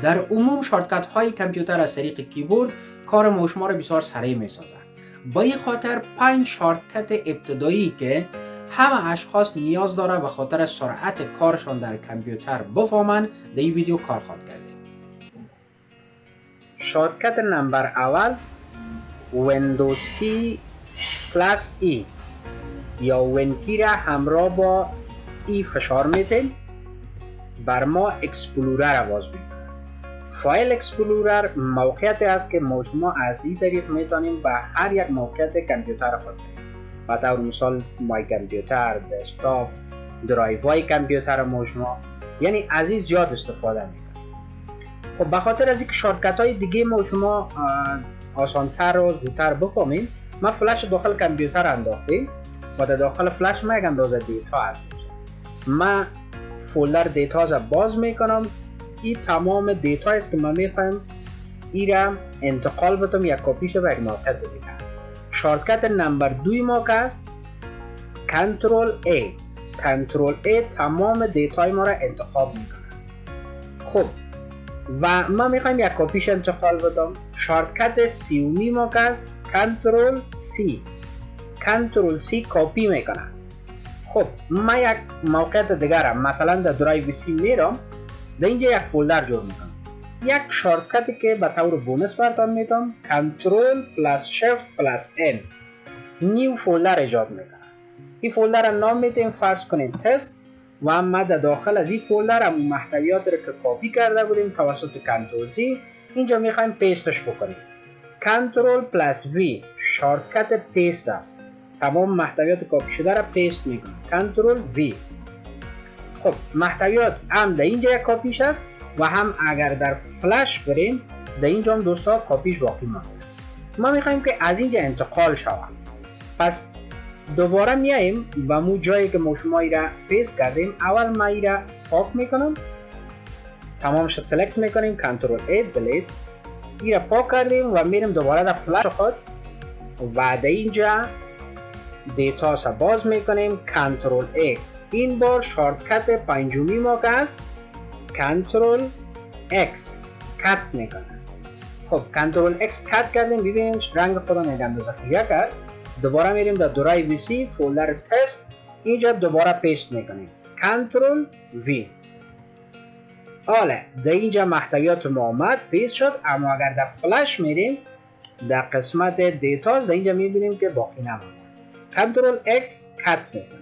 در عموم شارتکت های کامپیوتر از طریق کیبورد کار ما و شما را بسیار سریع می سازد. با این خاطر 5 شارتکت ابتدایی که همه اشخاص نیاز داره به خاطر سرعت کارشان در کامپیوتر بفهمند در این ویدیو کار خواهد کردیم. شارتکت نمبر اول ویندوز کی پلاس ای یا وین کی را همراه با ای فشار میتیم. بر ما اکسپلورر را باز میکنه. فایل اکسپلورر موقعیتی است که ما شما از این طریق میتونیم به هر یک موقعیت کامپیوتر خود بریم. به طور مثال مای کامپیوتر، دسکتاپ، درایو های کامپیوتر ما شما، یعنی از این زیاد استفاده میکنیم. خب به خاطر از اینکه شارتکت های دیگه ما شما آسانتر و زودتر بفهمیم، ما فلش داخل کامپیوتر انداختیم و در داخل فلش ما یک اندازه دیتا هست. ما فولدر دیتا را باز میکنم. این تمام دیتا است که ما میخوایم این را انتقال بدم یا کپیش به یک موقعیت دیگه. شارتکت نمبر 2 ما که است کنترل ای. کنترل ای تمام دیتای ما را انتخاب میکنه. خب و ما میخوایم یک کپیش انتقال بدم. شارتکت 3 ما که است کنترل سی. کنترل سی کپی میکنه. خب ما یک موقعیت دیگر مثلا در درایو سی میرم، در اینجا یک فولدر جور میکنم. یک شارتکتی که به طور بونس براتون میدم کنترل پلاس شیفت پلاس ان نیو فولدر ایجاد میکنم. این فولدر را نام میدیم فرض کنیم تست و ما در داخل از این فولدر هم محتویات را که کپی کرده بودیم توسط کنترل زی اینجا میخوایم پیستش بکنیم. کنترل پلاس وی شارتکت پیست است. تمام محتویات کپی شده را پیست میکنم. کنترل وی. خب محتویات هم در اینجا یک کپیش است و هم اگر در فلش بریم در اینجا هم دوستا کپیش باقی مانده. ما میخوایم که از اینجا انتقال شود. پس دوباره میاییم و مو جایی که ما شما را پیست کردیم اول ما ای را پاک میکنم. تمامش سلکت میکنیم کنترل ای دلیت. ای را پاک کردیم و میریم دوباره در فلش خود و در اینجا دیتا را باز میکنیم کنترل ای. این بار شارتکت 5 ما که است کنترل اکس کت میکنه. خب کنترل اکس کت کردیم. ببینیم رنگ خودم یک اندازه خیلی کرد. دوباره میریم در درایو سی فولدر تست اینجا دوباره پیست میکنیم کنترل وی. حالا در اینجا محتویات ما آمد پیست شد، اما اگر در فلش میریم در قسمت دیتاز در اینجا میبینیم که باقی نمونده. کنترل اکس کت میکنیم.